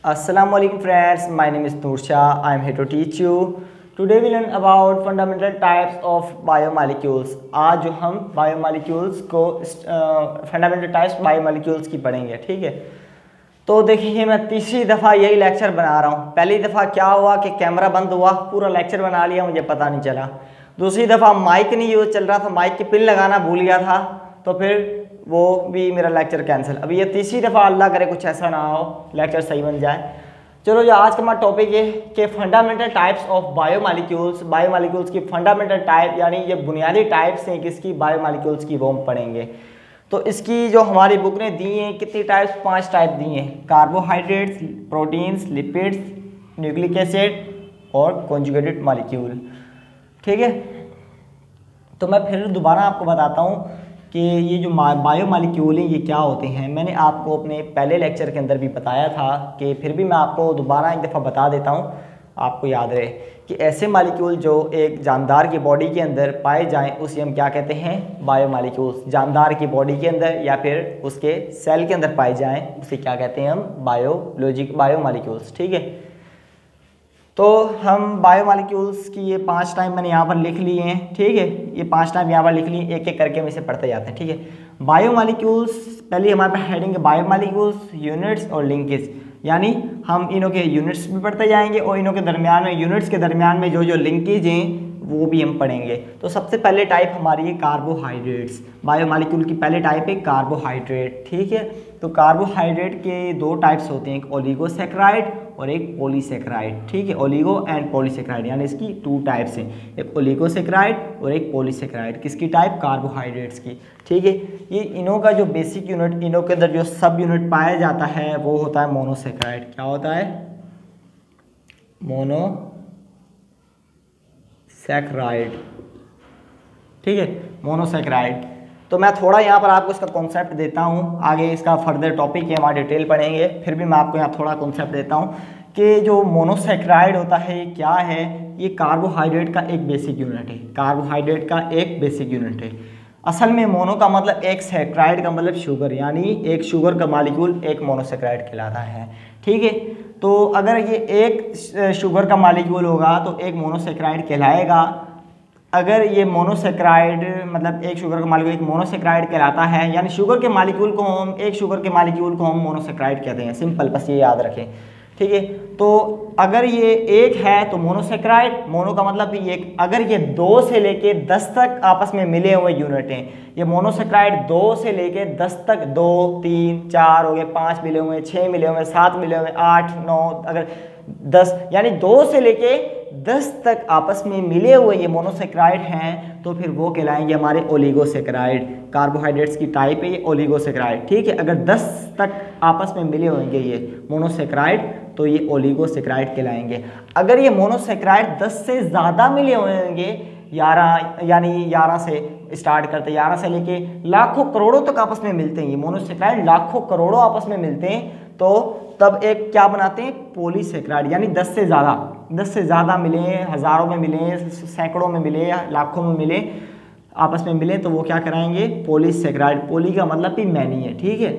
Assalamualaikum friends, my name is Nursha. I am here to teach you. Today we learn about fundamental types of biomolecules. आज जो हम biomolecules को fundamental types biomolecules की पढ़ेंगे, ठीक है। तो देखिए मैं तीसरी दफ़ा यही लेक्चर बना रहा हूँ। पहली दफ़ा क्या हुआ कि कैमरा बंद हुआ, पूरा लेक्चर बना लिया, मुझे पता नहीं चला। दूसरी दफ़ा माइक नहीं यूज़ चल रहा था, माइक की पिन लगाना भूल गया था, तो फिर वो भी मेरा लेक्चर कैंसिल। अभी ये तीसरी दफ़ा, अल्लाह करे कुछ ऐसा ना हो, लेक्चर सही बन जाए। चलो जो आज का हमारा टॉपिक है कि fundamental types of biomolecules, biomolecules की फंडामेंटल टाइप यानी ये बुनियादी टाइप्स हैं किसकी, बायोमोलिक्यूल्स की, वो हम पढ़ेंगे। तो इसकी जो हमारी बुक ने दी हैं कितनी टाइप्स, 5 टाइप दी हैं। Carbohydrates, proteins, lipids, nucleic acid और कॉन्जुगेटेड मॉलिक्यूल, ठीक है। तो मैं फिर दोबारा आपको बताता हूँ कि ये जो बायोमोलिक्यूल हैं ये क्या होते हैं। मैंने आपको अपने पहले लेक्चर के अंदर भी बताया था कि फिर भी मैं आपको दोबारा एक दफ़ा बता देता हूँ, आपको याद रहे कि ऐसे मॉलिक्यूल जो एक जानदार की बॉडी के अंदर पाए जाएं उसे हम क्या कहते हैं, बायोमोलिक्यूल्स। जानदार की बॉडी के अंदर या फिर उसके सेल के अंदर पाए जाएं उसे क्या कहते हैं हम, बायोमोलिक्यूल्स, ठीक है। तो हम बायोमोलिक्यूल्स की ये 5 टाइप मैंने यहाँ पर लिख लिए हैं, ठीक है। ये 5 टाइप यहाँ पर लिख लिए, एक एक करके हम इसे पढ़ते जाते हैं, ठीक है। बायोमोलिक्यूल्स, पहले हमारे पास हेडिंग है बायोमोलिक्यूल्स, यूनिट्स और लिंकेज, यानी हम इनों के यूनिट्स भी पढ़ते जाएंगे और इनों के दरमियान में, यूनिट्स के दरमियान में जो जो लिंकेज हैं वो भी हम पढ़ेंगे। तो सबसे पहले टाइप हमारी है कार्बोहाइड्रेट्स। बायोमोलिक्यूल की पहले टाइप है कार्बोहाइड्रेट, ठीक है। तो कार्बोहाइड्रेट के 2 टाइप्स होते हैं, एक ओलिगोसैकेराइड और एक पॉलीसैकेराइड, ठीक है। ओलिगो एंड पॉलीसैकेराइड यानी इसकी 2 टाइप्स हैं, एक ओलिगोसैकेराइड और एक पॉलीसैकेराइड। किसकी टाइप, कार्बोहाइड्रेट्स की, ठीक है। ये इनों का जो बेसिक यूनिट, इनों के अंदर जो सब यूनिट पाया जाता है वो होता है मोनोसैकेराइड। क्या होता है, मोनोसैकेराइड, ठीक है, मोनोसैकेराइड। तो मैं थोड़ा यहाँ पर आपको इसका कॉन्सेप्ट देता हूँ, आगे इसका फर्दर टॉपिक है हमारा, डिटेल पढ़ेंगे, फिर भी मैं आपको यहाँ थोड़ा कॉन्सेप्ट देता हूँ कि जो मोनोसैकेराइड होता है ये क्या है। ये कार्बोहाइड्रेट का एक बेसिक यूनिट है, कार्बोहाइड्रेट का एक बेसिक यूनिट है। असल में मोनो का मतलब एक, सैकेराइड का मतलब शुगर, यानी एक शुगर का मॉलिक्यूल एक मोनोसैकेराइड कहलाता है, ठीक है। तो अगर ये एक शुगर का मॉलिक्यूल होगा तो एक मोनोसैकेराइड कहलाएगा। अगर ये मोनोसैकेराइड मतलब एक शुगर का मॉलिक्यूल एक मोनोसैकेराइड कहलाता है, यानी शुगर के मॉलिक्यूल को हम, एक शुगर के मॉलिक्यूल को हम मोनोसैकेराइड कहते हैं, सिंपल, बस ये याद रखें, ठीक है। तो अगर ये एक है तो मोनोसैकेराइड, मोनो का मतलब ये एक। अगर ये 2 से लेके 10 तक आपस में मिले हुए यूनिट हैं, ये मोनोसैकेराइड 2 से लेके 10 तक, 2, 3, 4 हो गए, 5 मिले हुए, 6 मिले हुए, 7 मिले हुए, 8, 9, अगर 10, यानी 2 से लेके 10 तक आपस में मिले हुए ये मोनोसैकेराइड हैं तो फिर वो कहलाएंगे हमारे ओलिगोसैकेराइड। कार्बोहाइड्रेट्स की टाइप है ये ओलिगोसैकेराइड, ठीक है। अगर 10 तक आपस में मिले होंगे ये मोनोसैकेराइड तो ये ओलिगोसैकेराइड कहलाएंगे। अगर ये मोनोसैकेराइड 10 से ज़्यादा मिले होंगे, 11, यानी 11 से स्टार्ट करते, 11 से लेके लाखों करोड़ों तक आपस में मिलते हैं, ये मोनोसैकेराइड लाखों करोड़ों आपस में मिलते हैं, तो तब एक क्या बनाते हैं, पॉलीसैकेराइड। यानी 10 से ज़्यादा मिले, हज़ारों में मिले, सैकड़ों में मिले, लाखों में मिले, आपस में मिले तो वो क्या कराएंगे, पॉलीसैकेराइड। पॉली का मतलब भी मैनी है, ठीक है।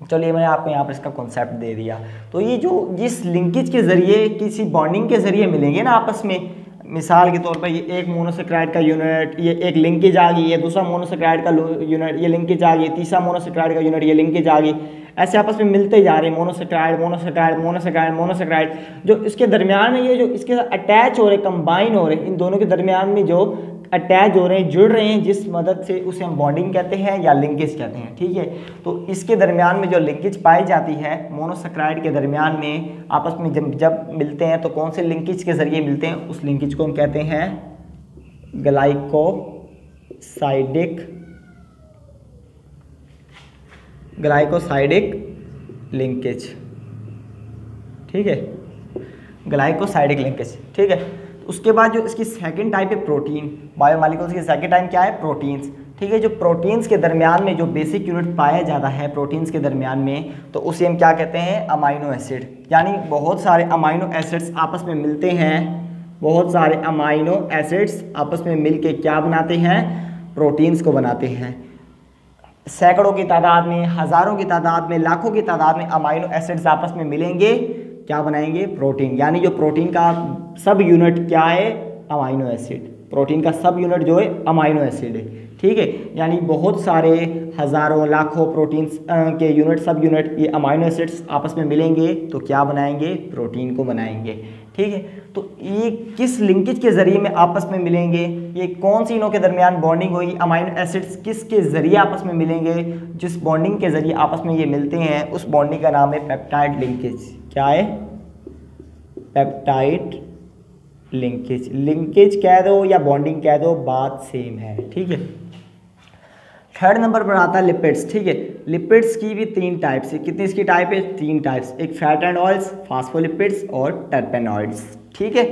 चलिए मैंने आपको यहाँ पर इसका कॉन्सेप्ट दे दिया। तो ये जो जिस लिंकेज के ज़रिए, किसी बॉन्डिंग के ज़रिए मिलेंगे ना आपस में, मिसाल के तौर पर ये एक मोनोसैकेराइड का यूनिट, ये एक लिंकेज आ गई, ये दूसरा मोनोसैकेराइड का यूनिट, ये लिंकेज आ गई, तीसरा मोनोसैकेराइड का यूनिट, ये लिंकेज आ गई, ऐसे आपस में मिलते जा रहे हैं, मोनोसैकेराइड मोनोसैकेराइड मोनोसैकेराइड मोनोसैकेराइड। जो इसके दरमियान में ये जो इसके साथ अटैच हो रहे, कंबाइन हो रहे, इन दोनों के दरमियान में जो अटैच हो रहे हैं, जुड़ रहे हैं, जिस मदद से उसे हम बॉन्डिंग कहते हैं या लिंकेज कहते हैं, ठीक है। तो इसके दरमियान में जो लिंकेज पाई जाती है मोनोसैकेराइड के दरमियान में आपस में जब मिलते हैं तो कौन से लिंकेज के ज़रिए मिलते हैं, उस लिंकेज को हम कहते हैं ग्लाइकोसाइडिक लिंकेज, ठीक है, ग्लाइकोसाइडिक लिंकेज, ठीक है। उसके बाद जो इसकी सेकंड टाइप है प्रोटीन, बायोमोलिक्यूल्स की सेकंड टाइप क्या है, प्रोटीन्स, ठीक है। जो प्रोटीन्स के दरमियान में जो बेसिक यूनिट पाया जाता है प्रोटीन्स के दरमियान में, तो उसे हम क्या कहते हैं, अमाइनो एसिड। यानी बहुत सारे अमाइनो एसिड्स आपस में मिलते हैं, बहुत सारे अमाइनो एसिड्स आपस में मिल के क्या बनाते हैं, प्रोटीन्स को बनाते हैं। सैकड़ों की तादाद में, हजारों की तादाद में, लाखों की तादाद में अमाइनो एसिड्स आपस में मिलेंगे, क्या बनाएंगे? प्रोटीन। यानी जो प्रोटीन का सब यूनिट क्या है? Amino acid. प्रोटीन का सब यूनिट जो है अमाइनो एसिड है, ठीक है। यानी बहुत सारे हजारों लाखों प्रोटीन्स के यूनिट, सब यूनिट, ये अमाइनो एसिड्स आपस में मिलेंगे तो क्या बनाएंगे? प्रोटीन को बनाएंगे, ठीक है। तो ये किस लिंकेज के जरिए में आपस में मिलेंगे? ये कौन सी इनों के दरमियान बॉन्डिंग होगी? अमाइनो एसिड्स किसके जरिए आपस में मिलेंगे? जिस बॉन्डिंग के जरिए आपस में ये मिलते हैं उस बॉन्डिंग का नाम है पेप्टाइड लिंकेज। क्या है? Peptide linkage. लिंकेज कह दो या बॉन्डिंग कह दो, बात सेम है, ठीक है। थर्ड नंबर पर आता है लिपिड्स, ठीक है। लिपिड्स की भी 3 टाइप्स है। कितनी इसकी टाइप है? 3 टाइप्स। एक फैट एंड ऑयल्स, फास्फोलिपिड्स और टर्पेनॉइड्स, ठीक है।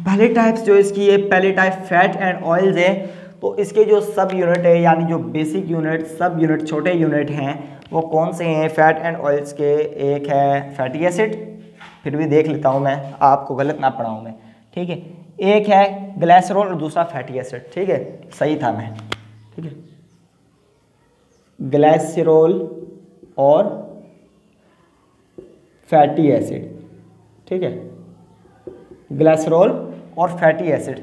पहली टाइप्स जो इसकी है, पहली टाइप फैट एंड ऑयल्स है। तो इसके जो सब यूनिट है, यानी जो बेसिक यूनिट, सब यूनिट, छोटे यूनिट हैं, वो कौन से हैं फैट एंड ऑयल्स के? एक है फैटी एसिड, फिर भी देख लेता हूँ मैं, आपको गलत ना पढ़ाऊँ मैं, ठीक है। एक है ग्लिसरॉल और दूसरा फैटी एसिड, ठीक है, सही था मैं, ठीक है। ग्लिसरॉल और फैटी एसिड, ठीक है। ग्लिसरॉल और फैटी एसिड,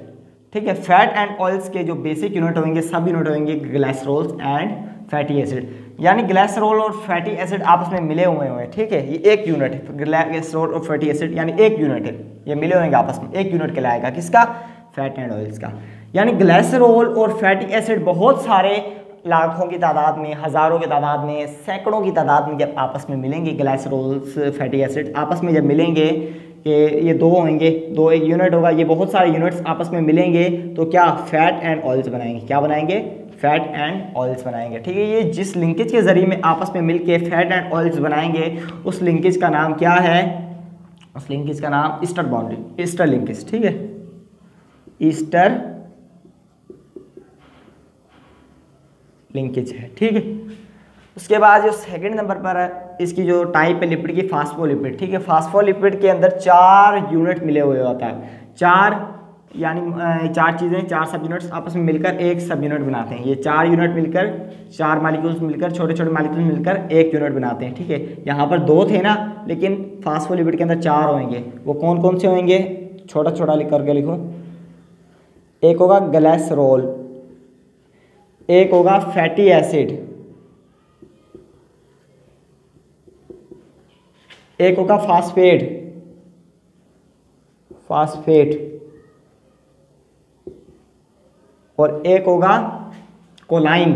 ठीक है। फैट एंड ऑयल्स के जो बेसिक यूनिट होंगे, सब यूनिट होंगे ग्लिसरॉल एंड फैटी एसिड। यानी ग्लिसरॉल और फैटी एसिड आपस में मिले हुए हैं, ठीक है। ये एक यूनिट है, ग्लिसरॉल और फैटी एसिड यानी एक यूनिट है, ये मिले होंगे आपस में, एक यूनिट कहलाएगा किसका? फैट एंड ऑयल्स का। यानी ग्लिसरॉल और फैटी एसिड बहुत सारे लाखों की तादाद में, हज़ारों की तादाद में, सैकड़ों की तादाद में जब आपस में मिलेंगे, ग्लिसरॉल फैटी एसिड आपस में जब मिलेंगे, ये दो होंगे, दो एक यूनिट होगा, ये बहुत सारे यूनिट्स आपस में मिलेंगे तो क्या? फैट एंड ऑयल्स बनाएंगे। क्या बनाएंगे? फैट एंड ऑयल्स बनाएंगे, ठीक है। ये जिस लिंकेज के जरिए में आपस में मिलके फैट एंड ऑयल्स बनाएंगे उस लिंकेज का नाम क्या है? उस लिंकेज का नाम ईस्टर बॉन्डिंग, ईस्टर लिंकेज, ठीक है। ईस्टर लिंकेज है, ठीक है। उसके बाद जो सेकंड नंबर पर है, इसकी जो टाइप है लिपिड की, फास्फोलिपिड, ठीक है। फास्फोलिपिड के अंदर 4 यूनिट मिले हुए होता है, 4 यानी 4 चीज़ें, 4 सब यूनिट्स आपस में मिलकर एक सब यूनिट बनाते हैं। ये 4 यूनिट मिलकर, 4 मालिक्यूल्स मिलकर, छोटे छोटे मालिक्यूल्स मिलकर एक यूनिट बनाते हैं, ठीक है। यहाँ पर 2 थे ना, लेकिन फास्फोलिपिड के अंदर 4 होंगे। वो कौन कौन से होंगे? छोटा छोटा लिख करके लिखो। एक होगा ग्लिसरॉल, एक होगा फैटी एसिड, एक होगा फास्फेट, और एक होगा कोलाइन।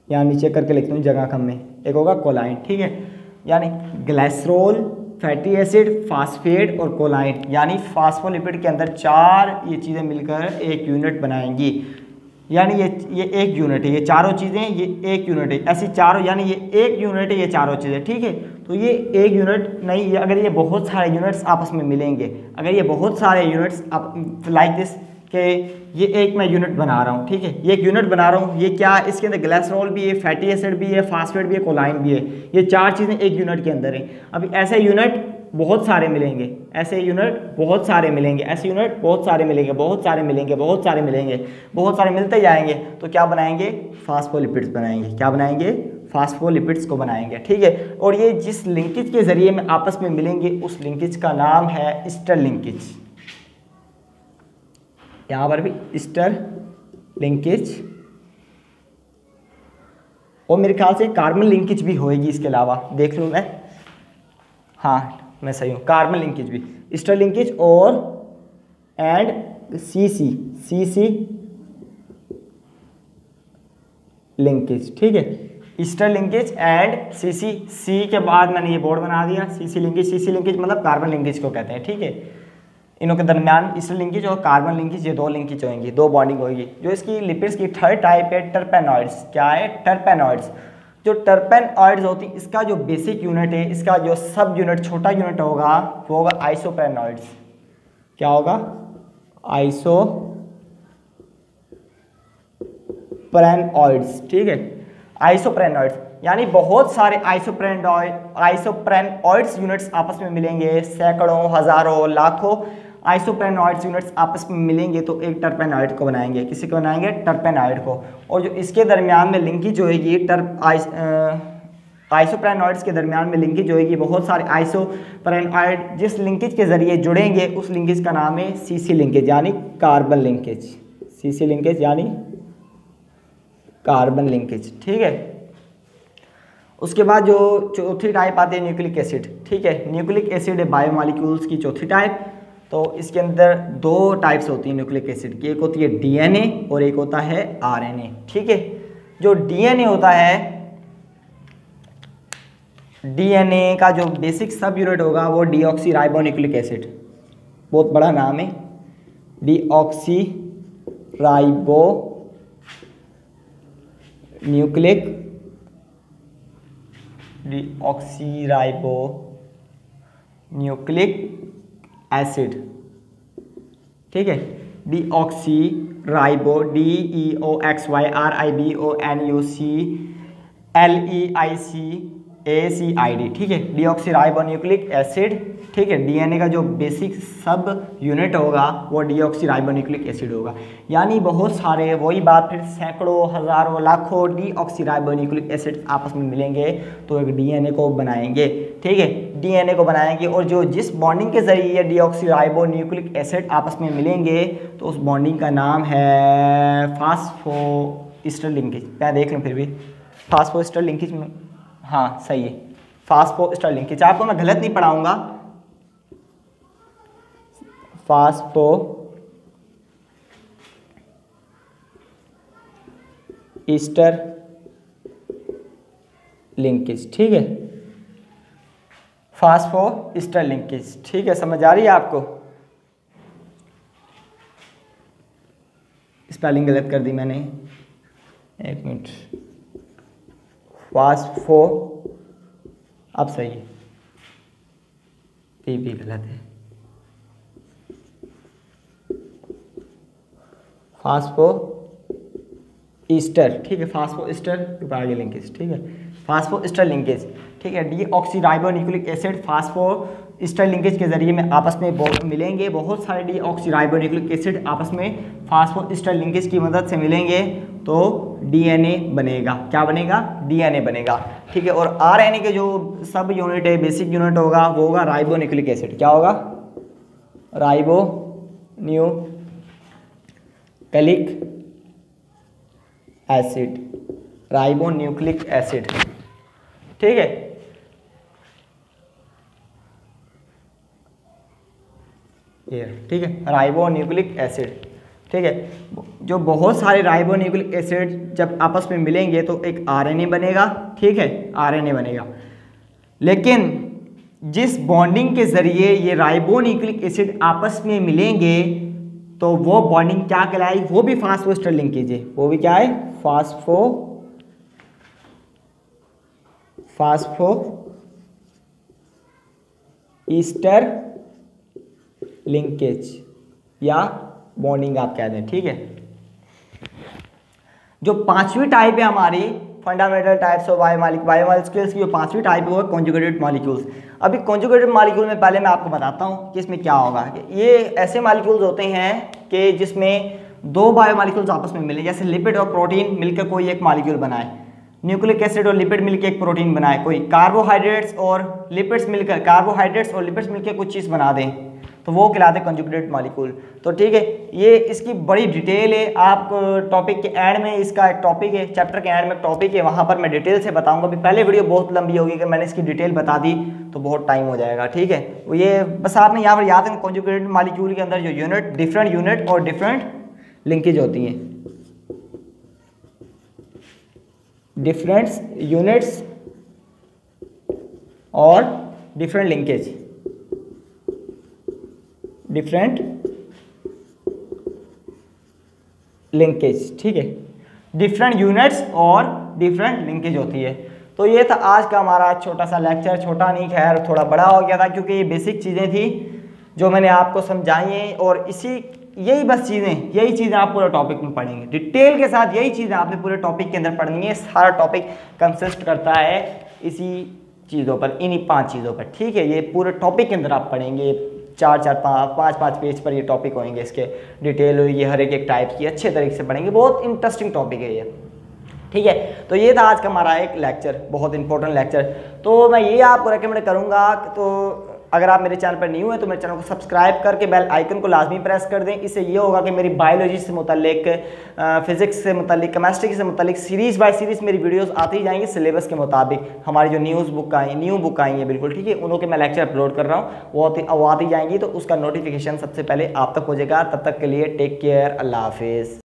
यहाँ नीचे करके लिखते हूँ जगह कम में, एक होगा कोलाइन, ठीक है। यानी ग्लिसरॉल, फैटी एसिड, फास्फेट और कोलाइन, यानी फास्फोलिपिड के अंदर 4 ये चीज़ें मिलकर एक यूनिट बनाएंगी। यानी ये एक यूनिट है, ये चारों चीज़ें ये एक यूनिट है, ऐसी चारों, यानी ये एक यूनिट है, ये चारों चीज़ें, ठीक है। तो ये एक यूनिट नहीं, अगर ये बहुत सारे यूनिट्स आपस में मिलेंगे, अगर ये बहुत सारे यूनिट्स लाइक दिस कि ये एक मैं यूनिट बना रहा हूँ, ठीक है, ये एक यूनिट बना रहा हूँ, ये क्या है? इसके अंदर ग्लिसरॉल भी है, फैटी एसिड भी है, फास्फेट भी है, कोलाइन भी है, ये 4 चीज़ें एक यूनिट के अंदर है। अभी ऐसे यूनिट बहुत सारे मिलेंगे, ऐसे यूनिट बहुत सारे मिलेंगे, ऐसे यूनिट बहुत सारे मिलेंगे, बहुत सारे मिलेंगे, बहुत सारे मिलेंगे, बहुत सारे मिलते जाएंगे, तो क्या बनाएंगे? फास्फोलिपिड्स बनाएंगे। क्या बनाएंगे? फास्फोलिपिड्स को बनाएंगे, ठीक है। और ये जिस लिंकेज के जरिए में आपस में मिलेंगे उस लिंकेज का नाम है ईस्टर लिंकेज। यहाँ पर भी ईस्टर लिंकेज, और मेरे ख्याल से कार्बन लिंकेज भी होएगी इसके अलावा, देख लूँ मैं, हाँ मैं सही हूँ, कार्बन लिंकेज भी, ईस्टर लिंकेज और एंड सीसी लिंकेज, ठीक है। ईस्टर लिंकेज एंड सी के बाद मैंने ये बोर्ड बना दिया, सीसी लिंकेज मतलब कार्बन लिंकेज को कहते हैं, ठीक है। इनों के दरमियान ईस्टर लिंकेज और कार्बन लिंकेज, ये 2 लिंकेज होंगी, 2 बॉन्डिंग होगी। जो इसकी लिपिड्स की थर्ड टाइप है टर्पेनॉइड्स। क्या है? टर्पेनॉइड्स। जो टर्पेनॉइड्स होती है, इसका जो बेसिक यूनिट है, इसका जो सब यूनिट, छोटा यूनिट होगा वो होगा आइसोप्रेनॉइड्स। क्या होगा? आइसोप्रेनॉइड्स, ठीक है। आइसोप्रेनॉइड्स यानी बहुत सारे आइसोप्रेनॉइड्स यूनिट्स आपस में मिलेंगे, सैकड़ों, हजारों, लाखों आइसोप्रेनॉइड्स यूनिट्स आपस में मिलेंगे तो एक टर्पेनॉइड को बनाएंगे। किसी को बनाएंगे? टर्पेनॉइड को। और जो इसके दरमियान में लिंकेज होएगी आइसोप्रेनॉइड्स के दरमियान में लिंकेज होएगी, बहुत सारे आइसोप्रेनॉइड जिस लिंकेज के जरिए जुड़ेंगे उस लिंकेज का नाम है सीसी लिंकेज यानी कार्बन लिंकेज। सीसी लिंकेज यानी कार्बन लिंकेज, ठीक है। उसके बाद जो चौथी टाइप आती है न्यूक्लिक एसिड, ठीक है। न्यूक्लिक एसिड है बायोमॉलिक्यूल्स की चौथी टाइप। तो इसके अंदर दो टाइप्स होती हैं न्यूक्लिक एसिड की, एक होती है डीएनए और एक होता है आरएनए, ठीक है। जो डीएनए होता है, डीएनए का जो बेसिक सब यूनिट होगा वो डीऑक्सी राइबो न्यूक्लिक एसिड, बहुत बड़ा नाम है, deoxy ribo nucleic deoxyribo nucleic acid, ठीक है। डीऑक्सीराइबो DEOXYRIBONUCLEICACID, ठीक है। डीऑक्सीराइबो न्यूक्लिक एसिड, ठीक है। डीएनए का जो बेसिक सब यूनिट होगा वो डीऑक्सीराइबो न्यूक्लिक एसिड होगा। यानी बहुत सारे, वही बात फिर सैकड़ों, हजारों, लाखों डीऑक्सीराइबो न्यूक्लिक एसिड आपस में मिलेंगे तो एक डीएनए को बनाएंगे, ठीक है। डीएनए को बनाएंगे और जो जिस बॉन्डिंग के जरिए ये डीऑक्सीराइबो न्यूक्लिक एसिड आपस में मिलेंगे तो उस बॉन्डिंग का नाम है फास्फोइस्टर लिंकेज। मैं देख लूँ फिर भी फास्फोइस्टर लिंकेज में, हाँ सही है, फास्फोइस्टर लिंकेज। आपको मैं गलत नहीं पढ़ाऊंगा, फास्फो ईस्टर लिंकेज, ठीक है। फास्फो ईस्टर लिंकेज, ठीक है। समझ आ रही है आपको? स्पेलिंग गलत कर दी मैंने, एक मिनट। फास्फो, अब सही है, ये भी गलत है। फास्फो ईस्टर, ठीक है। फास्फो ईस्टर आगे लिंकेज, ठीक है। फास्फो ईस्टर लिंकेज, ठीक है। Deoxyribo nucleic acid phospho Easter linkage के जरिए में आपस में मिलेंगे। बहुत सारे डीऑक्सीराइबो न्यूक्लिक एसिड आपस में फास्फो ईस्टर लिंकेज की मदद से मिलेंगे तो डीएनए बनेगा। क्या बनेगा? डीएनए बनेगा, ठीक है। और आरएनए के जो सब यूनिट है, बेसिक यूनिट होगा वो होगा राइबो न्यूक्लिक एसिड। क्या होगा? Ribo nucleic acid, ribo nucleic acid, ठीक है। ये ठीक है, राइबो न्यूक्लिक एसिड, ठीक है। जो बहुत सारे राइबो न्यूक्लिक एसिड जब आपस में मिलेंगे तो एक आरएनए बनेगा, ठीक है, आरएनए बनेगा। लेकिन जिस बॉन्डिंग के जरिए ये राइबो न्यूक्लिक एसिड आपस में मिलेंगे तो वो बॉन्डिंग क्या कहलाएगी? वो भी फास्फो ईस्टर लिंकेज है। वो भी क्या है? फास्फो ईस्टर लिंकेज या बॉन्डिंग आप कह दें, ठीक है। जो पांचवी टाइप है हमारी फंडामेंटल टाइप्स ऑफ बायोमॉलिक्यूल्स की जो पांचवी टाइप है वो है कॉन्जुगेटेड मॉलिक्यूल्स। अभी कॉन्जुगेटेड मॉलिक्यूल में पहले मैं आपको बताता हूँ कि इसमें क्या होगा। ये ऐसे मॉलिक्यूल्स होते हैं कि जिसमें दो बायोमॉलिक्यूल्स आपस में मिले, जैसे लिपिड और प्रोटीन मिलकर कोई एक मॉलिक्यूल बनाए, न्यूक्लिक एसिड और लिपिड मिलकर एक प्रोटीन बनाए, कोई कार्बोहाइड्रेट्स और लिपिड्स मिलकर कुछ चीज़ बना दें तो वो कहलाते हैं कॉन्जुगेटेड मॉलिक्यूल। तो ठीक है, ये इसकी बड़ी डिटेल है। आप टॉपिक के एंड में, इसका एक टॉपिक है, चैप्टर के एंड में एक टॉपिक है, वहाँ पर मैं डिटेल से बताऊंगा। अभी पहले वीडियो बहुत लंबी होगी, कि मैंने इसकी डिटेल बता दी तो बहुत टाइम हो जाएगा, ठीक है। वो ये बस आपने यहाँ पर याद है कॉन्जुगेटेड मॉलिक्यूल के अंदर जो यूनिट, डिफरेंट यूनिट और डिफरेंट लिंकेज होती हैं, डिफरेंट यूनिट्स और डिफरेंट लिंकेज, डिफरेंट लिंकेज, ठीक है, डिफरेंट यूनिट्स और डिफरेंट लिंकेज होती है। तो ये था आज का हमारा छोटा सा लेक्चर। छोटा नहीं, खैर थोड़ा बड़ा हो गया था, क्योंकि ये बेसिक चीज़ें थी जो मैंने आपको समझाई हैं, और यही बस चीज़ें, यही चीज़ें आप पूरे टॉपिक में पढ़ेंगे डिटेल के साथ। यही चीज़ें आपने पूरे टॉपिक के अंदर पढ़नी है। सारा टॉपिक कंसिस्ट करता है इसी चीज़ों पर, इन्हीं 5 चीज़ों पर, ठीक है। ये पूरे टॉपिक के अंदर आप पढ़ेंगे, चार चार पाँच पाँच पेज पर ये टॉपिक होंगे, इसके डिटेल होगी हर एक टाइप की, अच्छे तरीके से पढ़ेंगे। बहुत इंटरेस्टिंग टॉपिक है ये, ठीक है। तो ये था आज का हमारा एक लेक्चर, बहुत इंपॉर्टेंट लेक्चर। तो मैं ये आपको रेकमेंड करूँगा, तो अगर आप मेरे चैनल पर न्यू है तो मेरे चैनल को सब्सक्राइब करके बेल आइकन को लाजमी प्रेस कर दें। इससे ये होगा कि मेरी बायोलॉजी से मुतालिक, फिजिक्स से मुतालिक, केमिस्ट्री से मुतालिक सीरीज़ बाय सीरीज़ मेरी वीडियोस आती ही जाएंगी सिलेबस के मुताबिक। हमारी जो न्यू बुक आई है बिल्कुल, ठीक है, उन्हों के मैं लेक्चर अपलोड कर रहा हूँ, वो आती जाएंगी, तो उसका नोटिफिकेशन सबसे पहले आप तक हो जाएगा। तब तक के लिए टेक केयर, अल्लाह हाफिज़।